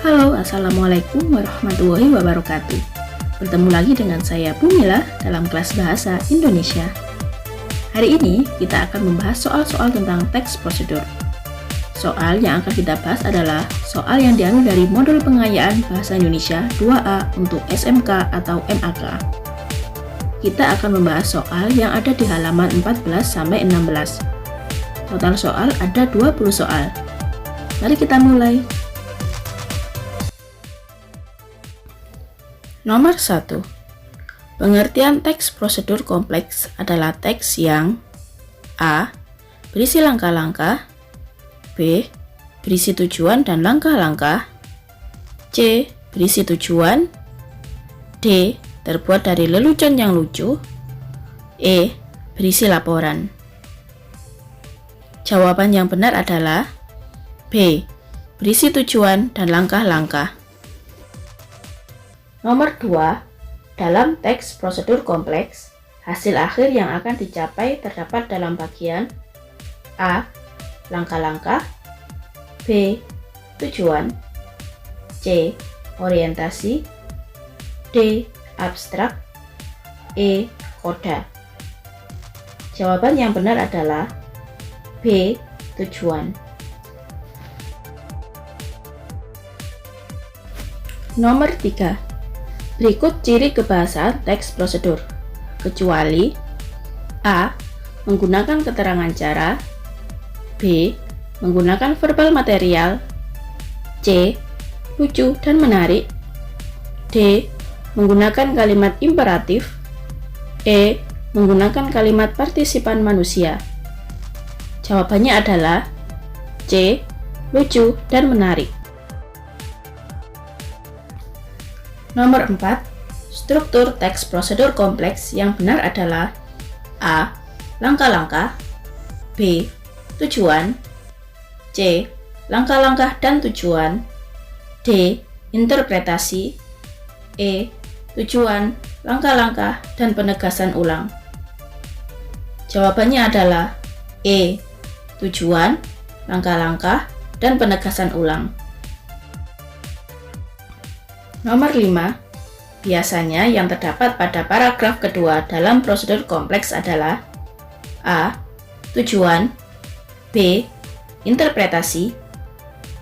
Halo, Assalamualaikum warahmatullahi wabarakatuh. Bertemu lagi dengan saya Bumila dalam kelas Bahasa Indonesia. Hari ini kita akan membahas soal-soal tentang teks prosedur. Soal yang akan kita bahas adalah soal yang diambil dari modul pengayaan Bahasa Indonesia 2A untuk SMK atau MAK. Kita akan membahas soal yang ada di halaman 14-16. Total soal ada 20 soal. Mari kita mulai. Nomor 1. Pengertian teks prosedur kompleks adalah teks yang A. Berisi langkah-langkah, B. Berisi tujuan dan langkah-langkah, C. Berisi tujuan, D. Terbuat dari lelucon yang lucu, E. Berisi laporan. Jawaban yang benar adalah B. Berisi tujuan dan langkah-langkah. Nomor 2. Dalam teks prosedur kompleks, hasil akhir yang akan dicapai terdapat dalam bagian A. Langkah-langkah, B. Tujuan, C. Orientasi, D. Abstrak, E. Koda. Jawaban yang benar adalah B. Tujuan. Nomor 3. Berikut ciri kebahasaan teks prosedur, kecuali A. Menggunakan keterangan cara, B. Menggunakan verbal material, C. Lucu dan menarik, D. Menggunakan kalimat imperatif, E. Menggunakan kalimat partisipan manusia. Jawabannya adalah C. Lucu dan menarik. Nomor 4. Struktur teks prosedur kompleks yang benar adalah A. Langkah-langkah, B. Tujuan, C. Langkah-langkah dan tujuan, D. Interpretasi, E. Tujuan, langkah-langkah, dan penegasan ulang. Jawabannya adalah E. Tujuan, langkah-langkah, dan penegasan ulang. Nomor 5. Biasanya yang terdapat pada paragraf kedua dalam prosedur kompleks adalah A. Tujuan, B. Interpretasi,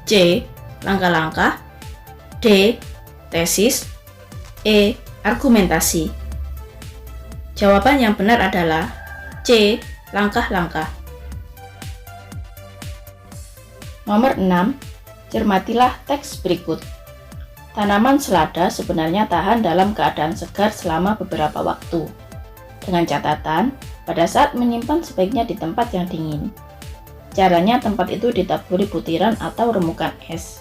C. Langkah-langkah, D. Tesis, E. Argumentasi. Jawaban yang benar adalah C. Langkah-langkah. Nomor 6. Cermatilah teks berikut. Tanaman selada sebenarnya tahan dalam keadaan segar selama beberapa waktu. Dengan catatan, pada saat menyimpan sebaiknya di tempat yang dingin. Caranya tempat itu ditaburi butiran atau remukan es.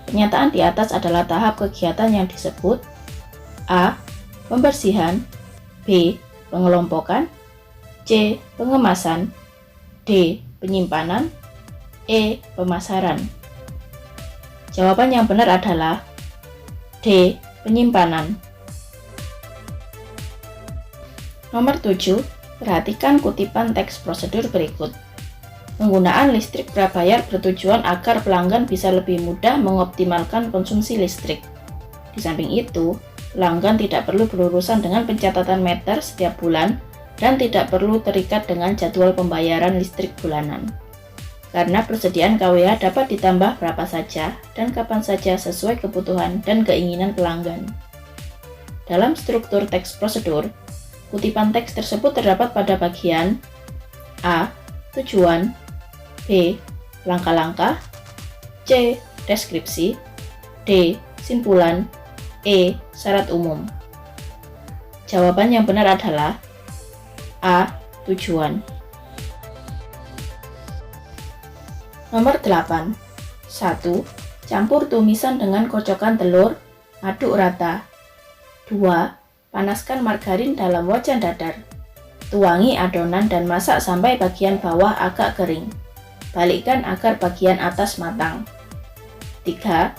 Pernyataan di atas adalah tahap kegiatan yang disebut A. Pembersihan, B. Pengelompokan, C. Pengemasan, D. Penyimpanan, E. Pemasaran. Jawaban yang benar adalah D. Penyimpanan. Nomor 7. Perhatikan kutipan teks prosedur berikut. Penggunaan listrik prabayar bertujuan agar pelanggan bisa lebih mudah mengoptimalkan konsumsi listrik. Di samping itu, pelanggan tidak perlu berurusan dengan pencatatan meter setiap bulan dan tidak perlu terikat dengan jadwal pembayaran listrik bulanan. Karena persediaan KWH dapat ditambah berapa saja dan kapan saja sesuai kebutuhan dan keinginan pelanggan. Dalam struktur teks prosedur, kutipan teks tersebut terdapat pada bagian A. Tujuan, B. Langkah-langkah, C. Deskripsi, D. Simpulan, E. Syarat umum. Jawaban yang benar adalah A. Tujuan. Nomor 8. 1. Campur tumisan dengan kocokan telur, aduk rata. 2. Panaskan margarin dalam wajan dadar. Tuangi adonan dan masak sampai bagian bawah agak kering. Balikkan agar bagian atas matang. 3.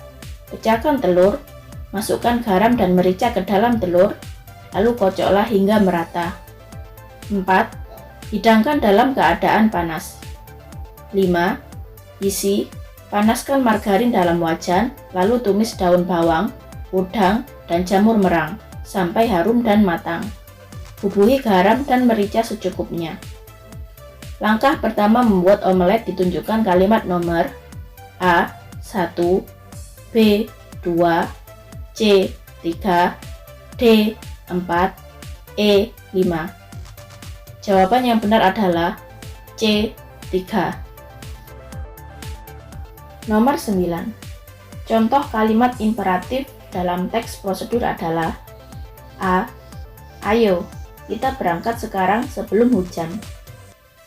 Pecahkan telur, masukkan garam dan merica ke dalam telur, lalu kocoklah hingga merata. 4. Hidangkan dalam keadaan panas. 5. Isi Panaskan margarin dalam wajan, lalu tumis daun bawang, udang, dan jamur merang sampai harum dan matang. Bubuhi garam dan merica secukupnya. Langkah pertama membuat omelet ditunjukkan kalimat nomor A 1, B 2, C 3, D 4, E 5. Jawaban yang benar adalah C 3. Nomor 9. Contoh kalimat imperatif dalam teks prosedur adalah A. Ayo, kita berangkat sekarang sebelum hujan.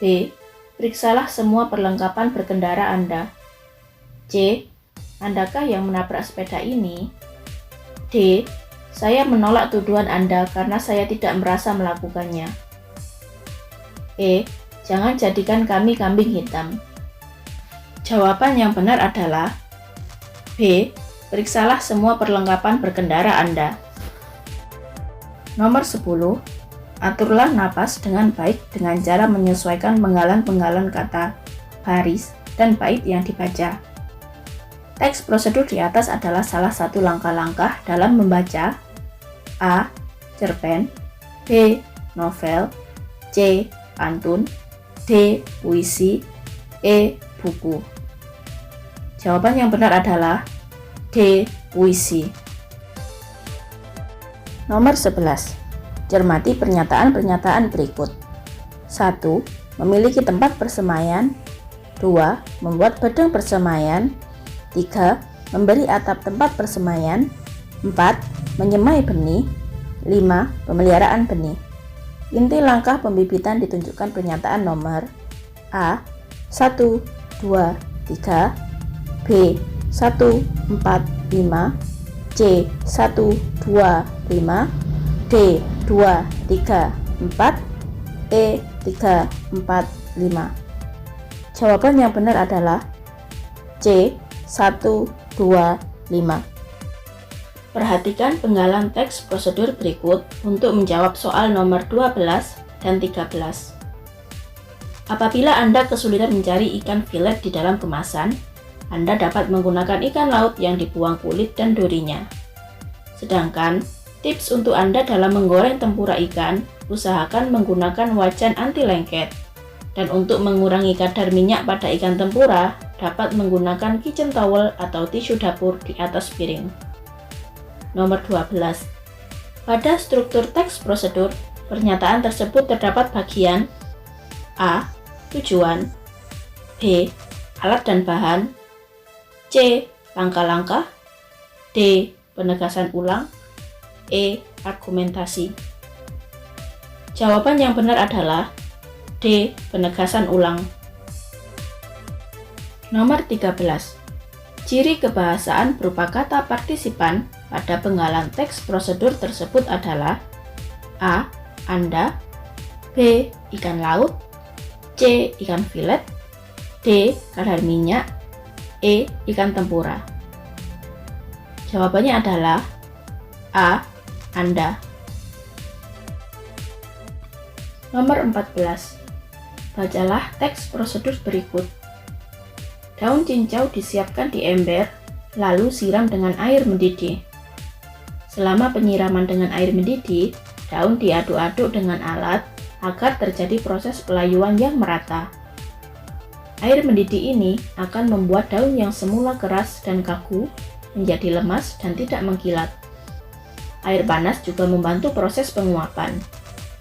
B. Periksalah semua perlengkapan berkendara Anda. C. Andakah yang menabrak sepeda ini? D. Saya menolak tuduhan Anda karena saya tidak merasa melakukannya. E. Jangan jadikan kami kambing hitam. Jawaban yang benar adalah B. Periksalah semua perlengkapan berkendara Anda. Nomor 10. Aturlah napas dengan baik dengan cara menyesuaikan penggalan-penggalan kata, baris, dan bait yang dibaca. Teks prosedur di atas adalah salah satu langkah-langkah dalam membaca A. Cerpen, B. Novel, C. Pantun, D. Puisi, E. Buku. Jawaban yang benar adalah D. Puisi. Nomor 11. Cermati pernyataan-pernyataan berikut. 1. Memiliki tempat persemaian. 2. Membuat bedeng persemaian. 3. Memberi atap tempat persemaian. 4. Menyemai benih. 5. Pemeliharaan benih. Inti langkah pembibitan ditunjukkan pernyataan nomor A. 1, 2, 3, B. 1, 4, 5, C. 1, 2, 5, D. 2, 3, 4, E. 3, 4, 5. Jawaban yang benar adalah C. 1, 2, 5. Perhatikan penggalan teks prosedur berikut untuk menjawab soal nomor 12 dan 13. Apabila Anda kesulitan mencari ikan filet di dalam kemasan, Anda dapat menggunakan ikan laut yang dibuang kulit dan durinya. Sedangkan, tips untuk Anda dalam menggoreng tempura ikan, usahakan menggunakan wajan anti lengket. Dan untuk mengurangi kadar minyak pada ikan tempura, dapat menggunakan kitchen towel atau tisu dapur di atas piring. Nomor 12. Pada struktur teks prosedur, pernyataan tersebut terdapat bagian A. Tujuan, B. Alat dan bahan, C. Langkah-langkah, D. Penegasan ulang, E. Argumentasi. Jawaban yang benar adalah D. Penegasan ulang. Nomor 13. Ciri kebahasaan berupa kata partisipan pada penggalan teks prosedur tersebut adalah A. Anda, B. Ikan laut, C. Ikan filet, D. Kadar minyak, E. Ikan tempura. Jawabannya adalah A. Anda. Nomor 14. Bacalah teks prosedur berikut. Daun cincau disiapkan di ember, lalu siram dengan air mendidih. Selama penyiraman dengan air mendidih, daun diaduk-aduk dengan alat agar terjadi proses pelayuan yang merata. Air mendidih ini akan membuat daun yang semula keras dan kaku menjadi lemas dan tidak mengkilat. Air panas juga membantu proses penguapan,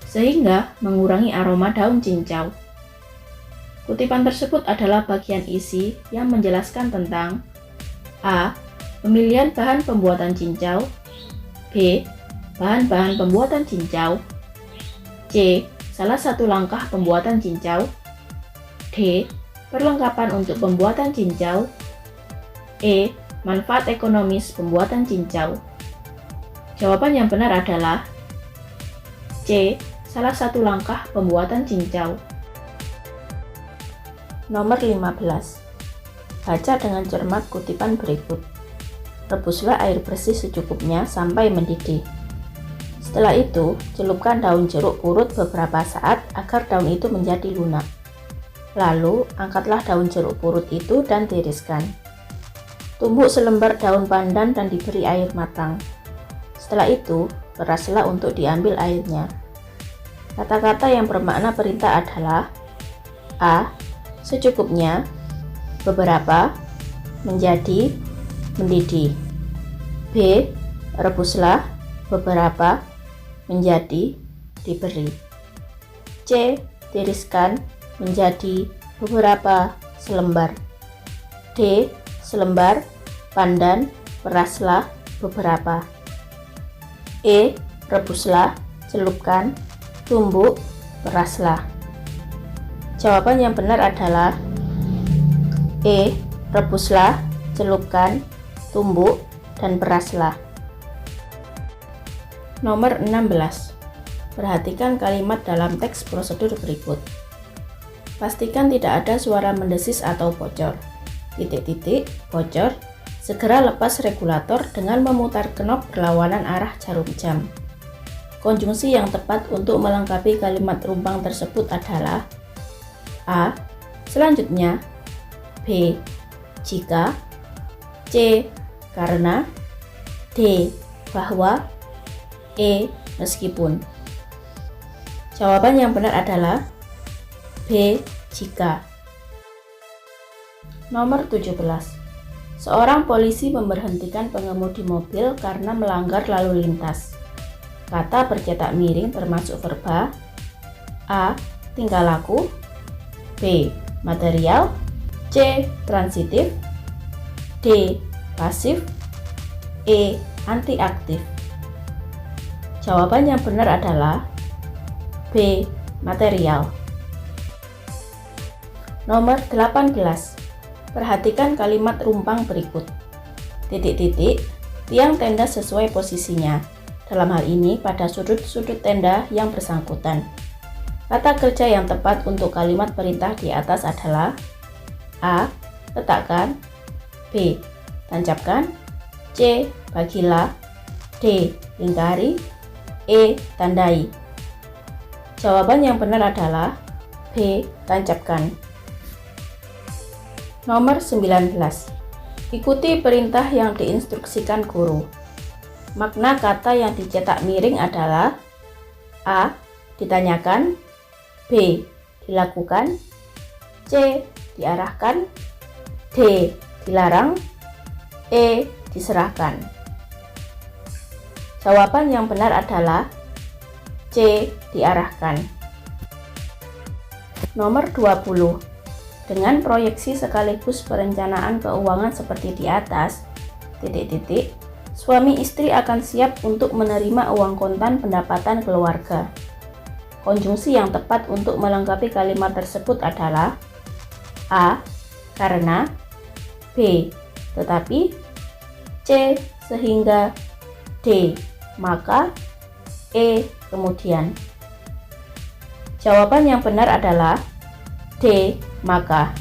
sehingga mengurangi aroma daun cincau. Kutipan tersebut adalah bagian isi yang menjelaskan tentang A. Pemilihan bahan pembuatan cincau, B. Bahan-bahan pembuatan cincau, C. Salah satu langkah pembuatan cincau, D. Perlengkapan untuk pembuatan cincau, E. Manfaat ekonomis pembuatan cincau. Jawaban yang benar adalah C. Salah satu langkah pembuatan cincau. Nomor 15. Baca dengan cermat kutipan berikut. Rebuslah air bersih secukupnya sampai mendidih. Setelah itu, celupkan daun jeruk purut beberapa saat agar daun itu menjadi lunak. Lalu, angkatlah daun jeruk purut itu dan tiriskan. Tumbuk selembar daun pandan dan diberi air matang. Setelah itu, peraslah untuk diambil airnya. Kata-kata yang bermakna perintah adalah A. Secukupnya, beberapa, menjadi, mendidih. B. Rebuslah, beberapa, menjadi, diberi. C. Tiriskan, menjadi, beberapa, selembar. D. Selembar, pandan, peraslah, beberapa. E. Rebuslah, celupkan, tumbuk, peraslah. Jawaban yang benar adalah E. Rebuslah, celupkan, tumbuk, dan peraslah. Nomor 16. Perhatikan kalimat dalam teks prosedur berikut. Pastikan tidak ada suara mendesis atau bocor. Bocor. Segera lepas regulator dengan memutar knop berlawanan arah jarum jam. Konjungsi yang tepat untuk melengkapi kalimat rumpang tersebut adalah A. Selanjutnya. B. Jika. C. Karena. D. Bahwa. E. Meskipun. Jawaban yang benar adalah B. Jika. Nomor 17. Seorang polisi memberhentikan pengemudi mobil karena melanggar lalu lintas. Kata bercetak miring termasuk verba A. Tingkah laku. B. Material. C. Transitif. D. Pasif. E. Anti-aktif. Jawaban yang benar adalah B. Material. Nomor 18. Perhatikan kalimat rumpang berikut. Tiang tenda sesuai posisinya. Dalam hal ini pada sudut-sudut tenda yang bersangkutan. Kata kerja yang tepat untuk kalimat perintah di atas adalah A. Letakkan. B. Tancapkan. C. Bagilah. D. Lingkari. E. Tandai. Jawaban yang benar adalah B. Tancapkan. Nomor 19. Ikuti perintah yang diinstruksikan guru. Makna kata yang dicetak miring adalah A. Ditanyakan. B. Dilakukan. C. Diarahkan. D. Dilarang. E. Diserahkan. Jawaban yang benar adalah C. Diarahkan. Nomor 20. Dengan proyeksi sekaligus perencanaan keuangan seperti di atas, suami istri akan siap untuk menerima uang kontan pendapatan keluarga. Konjungsi yang tepat untuk melengkapi kalimat tersebut adalah A. Karena. B. Tetapi. C. Sehingga. D. Maka. E. Kemudian. Jawaban yang benar adalah D. Maka.